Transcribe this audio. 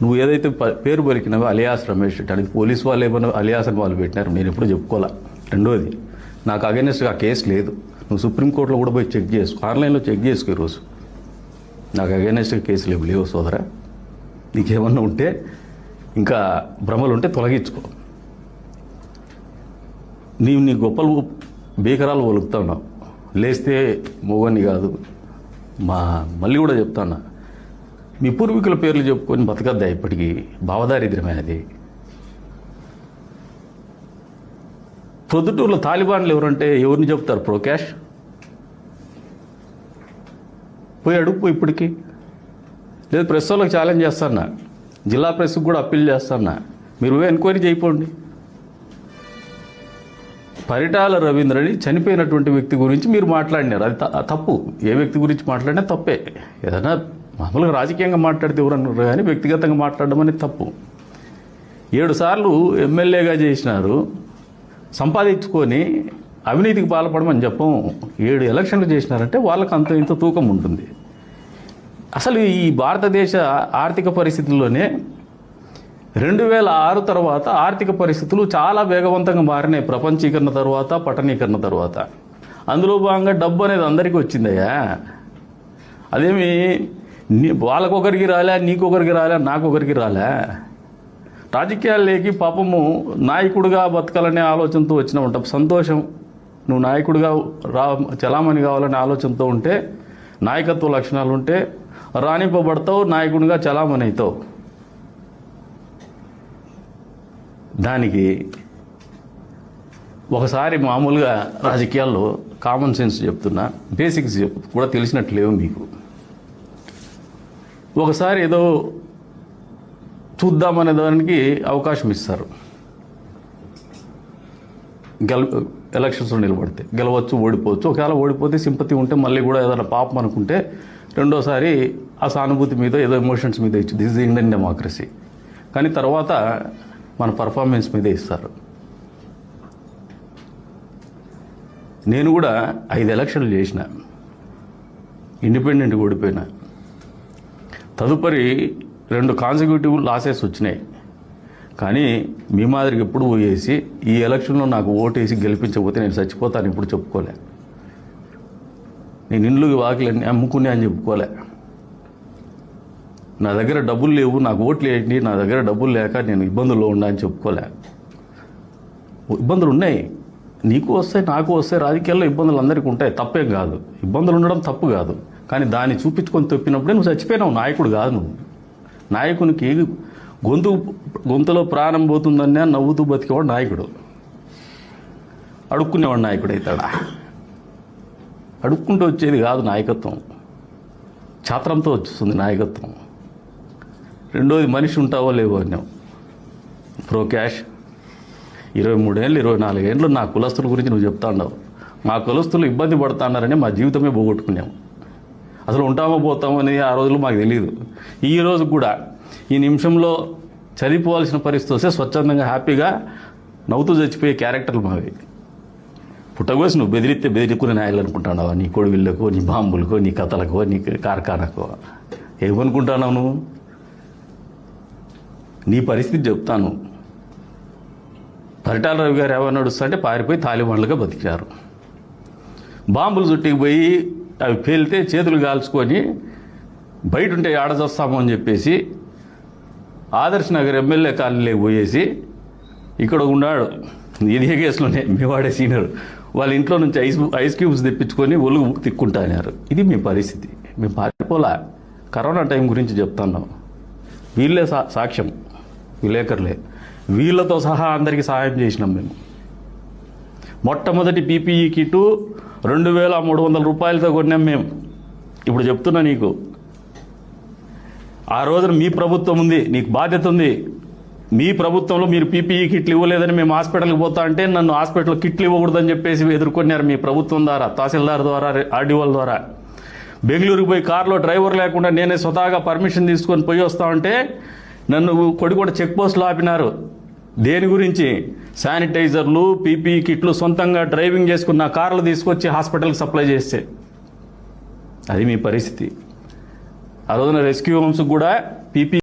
నువ్వు ఏదైతే పేరు పలికినావో అలియాస్ రమేష్ రెడ్డి అనేది పోలీసు వాళ్ళు ఏమైనా అలియాస్ అని వాళ్ళు పెట్టినారు, నేను ఎప్పుడు చెప్పుకోవాలా. రెండోది, నాకు అగైనెస్ట్గా ఆ కేసు లేదు. నువ్వు సుప్రీంకోర్టులో కూడా పోయి చెక్ చేసుకో, ఆన్లైన్లో చెక్ చేసుకో. ఈరోజు నాకు అగైనెస్ట్గా కేసులు లేవు సోదరా. నీకేమన్నా ఉంటే ఇంకా భ్రమలు ఉంటే తొలగించుకో. నీవు నీ గొప్పలు బీకరాలు ఒలుగుతున్నావు. లేస్తే మొగని కాదు. మళ్ళీ కూడా చెప్తాను, మీ పూర్వీకుల పేర్లు చెప్పుకొని బతకద్దా ఇప్పటికీ? భావదారిద్ర్యమే అది. ప్రొద్దుటూరులో తాలిబాన్లు ఎవరంటే ఎవరిని చెప్తారు? ప్రొకాష్ పోయి అడుగు ఇప్పటికీ. లేదు ప్రెస్ వాళ్ళకి ఛాలెంజ్ చేస్తానా, జిల్లా ప్రెస్కి కూడా అప్పీల్ చేస్తానా, మీరు ఎంక్వైరీ చేయిపోండి. పరిటాల రవీంద్రని చనిపోయినటువంటి వ్యక్తి గురించి మీరు మాట్లాడినారు, అది తప్పు. ఏ వ్యక్తి గురించి మాట్లాడినా తప్పే. ఏదైనా మామూలుగా రాజకీయంగా మాట్లాడితే ఎవరన్నారు, కానీ వ్యక్తిగతంగా మాట్లాడడం అనేది తప్పు. 7 సార్లు ఎమ్మెల్యేగా చేసినారు, సంపాదించుకొని అవినీతికి పాల్పడమని చెప్పం. 7 ఎలక్షన్లు చేసినారంటే వాళ్ళకి అంత ఇంత తూకం ఉంటుంది. అసలు ఈ భారతదేశ ఆర్థిక పరిస్థితుల్లోనే 2006 తర్వాత ఆర్థిక పరిస్థితులు చాలా వేగవంతంగా మారినాయి. ప్రపంచీకరణ తర్వాత, పట్టణీకరణ తర్వాత. అందులో భాగంగా డబ్బు అనేది అందరికీ వచ్చిందయ్యా. అదేమి వాళ్ళకొకరికి రాలే, నీకొకరికి రాలే, నాకొకరికి రాలే. రాజకీయాల్లోకి పాపము నాయకుడిగా బతకాలనే ఆలోచనతో వచ్చినా ఉంటాం. సంతోషం, నువ్వు నాయకుడిగా చలామణి కావాలనే ఆలోచనతో ఉంటే, నాయకత్వ లక్షణాలు ఉంటే రాణింపబడతావు, నాయకుడిగా చలామణి అవుతావు. దానికి ఒకసారి మామూలుగా రాజకీయాల్లో కామన్ సెన్స్ చెప్తున్నా, బేసిక్స్ కూడా తెలిసినట్లేవు మీకు. ఒకసారి ఏదో చూద్దామనే దానికి అవకాశం ఇస్తారు. ఎలక్షన్స్లో నిలబడితే గెలవచ్చు, ఓడిపోవచ్చు. ఒకవేళ ఓడిపోతే సింపతి ఉంటే మళ్ళీ కూడా ఏదైనా పాపం అనుకుంటే రెండోసారి ఆ సానుభూతి మీద ఏదో ఎమోషన్స్ మీద ఇచ్చి, దిస్ ఇస్ ఇండియన్ డెమోక్రసీ. కానీ తర్వాత మన పర్ఫార్మెన్స్ మీదే ఇస్తారు. నేను కూడా 5 ఎలక్షన్లు చేసిన, ఇండిపెండెంట్గా ఓడిపోయినా. తదుపరి 2 కాన్సిక్యూటివ్ లాసెస్ వచ్చినాయి. కానీ మీ మాదిరికి ఎప్పుడు పోయేసి ఈ ఎలక్షన్లో నాకు ఓటేసి గెలిపించకపోతే నేను చచ్చిపోతాను ఇప్పుడు చెప్పుకోలే. నేను ఇండ్లు వాకిలన్నీ అమ్ముకునే అని చెప్పుకోలే. నా దగ్గర డబ్బులు లేవు, నాకు ఓట్లు వేయండి, నా దగ్గర డబ్బులు లేక నేను ఇబ్బందుల్లో ఉన్నా అని చెప్పుకోలే. ఇబ్బందులు ఉన్నాయి, నీకు వస్తాయి, నాకు వస్తాయి. రాజకీయాల్లో ఇబ్బందులు అందరికీ ఉంటాయి, తప్పేం కాదు. ఇబ్బందులు ఉండడం తప్పు కాదు. కానీ దాన్ని చూపించుకొని తప్పినప్పుడే నువ్వు చచ్చిపోయినావు. నాయకుడు కాదు నువ్వు. నాయకునికి గొంతులో ప్రాణం పోతుందన్నా నవ్వుతూ బతికేవాడు నాయకుడు. అడుక్కునేవాడు నాయకుడు అవుతాడా? అడుక్కుంటూ వచ్చేది కాదు నాయకత్వం, ఛాత్రంతో వస్తుంది నాయకత్వం. రెండోది, మనిషి ఉంటావో లేవో అన్నావు. ప్రొకాష్ 23 ఏళ్ళు 24 ఏళ్ళు నా కులస్తుల గురించి నువ్వు చెప్తా ఉన్నావు. మా కులస్తులు ఇబ్బంది పడుతున్నారని మా జీవితమే పోగొట్టుకున్నాము. అసలు ఉంటామో పోతామో అనేది ఆ రోజులు మాకు తెలియదు. ఈ రోజు కూడా ఈ నిమిషంలో చనిపోవాల్సిన పరిస్థితి వస్తే స్వచ్ఛందంగా హ్యాపీగా నవ్వుతూ చచ్చిపోయే క్యారెక్టర్లు మావి. పుట్టగోసి నువ్వు బెదిరిస్తే బెదిరికునే నాయలు అనుకుంటున్నావా? నీ కొడువిళ్ళకో, నీ బాంబులకో, నీ కథలకో, నీ కార్ఖానకో ఏమనుకుంటున్నావు నువ్వు? నీ పరిస్థితి చెప్తాను. పరిటాల రవి గారు ఎవరు నడుస్తుంటే పారిపోయి తాలిబాన్లుగా బతికారు. బాంబులు చుట్టికి పోయి అవి పేలితే చేతులు కాల్చుకొని బయట ఉంటే ఆడచొస్తాము అని చెప్పేసి ఆదర్శ్ నగర్ ఎమ్మెల్యే కాలనీలోకి పోయేసి ఇక్కడ ఉన్నాడు. ఇదే కేసులోనే మీ వాడే సీనియర్. వాళ్ళ ఇంట్లో నుంచి ఐస్ క్యూబ్స్ తెప్పించుకొని ఒలుగు తిక్కుంటాన్నారు. ఇది మీ పరిస్థితి. మేము పారిపోలా. కరోనా టైం గురించి చెప్తున్నాం. వీళ్ళే సాక్ష్యం, విలేకరులే. వీళ్ళతో సహా అందరికీ సహాయం చేసినాం మేము. మొట్టమొదటి పీపీఈ కిట్టు 2300 రూపాయలతో కొన్నాం మేము. ఇప్పుడు చెప్తున్నా నీకు, ఆ రోజున మీ ప్రభుత్వం ఉంది, నీకు బాధ్యత ఉంది. మీ ప్రభుత్వంలో మీరు పీపీఈ కిట్లు ఇవ్వలేదని మేము హాస్పిటల్కి పోతా అంటే నన్ను హాస్పిటల్ కిట్లు ఇవ్వకూడదని చెప్పేసి ఎదుర్కొన్నారు మీ ప్రభుత్వం ద్వారా, తహసీల్దార్ ద్వారా, ఆర్డీఓల ద్వారా. బెంగళూరుకి పోయి కారులో డ్రైవర్ లేకుండా నేనే స్వతహాగా పర్మిషన్ తీసుకొని పోయి వస్తా ఉంటే నన్ను కొడిగూడ చెక్ పోస్టులో ఆపినారు. దేని గురించి? శానిటైజర్లు, పీపీఈ కిట్లు సొంతంగా డ్రైవింగ్ చేసుకున్న కార్లు తీసుకొచ్చి హాస్పిటల్కి సప్లై చేస్తే. అది మీ పరిస్థితి. ఆ రోజున రెస్క్యూ హోమ్స్కి కూడా పీపీ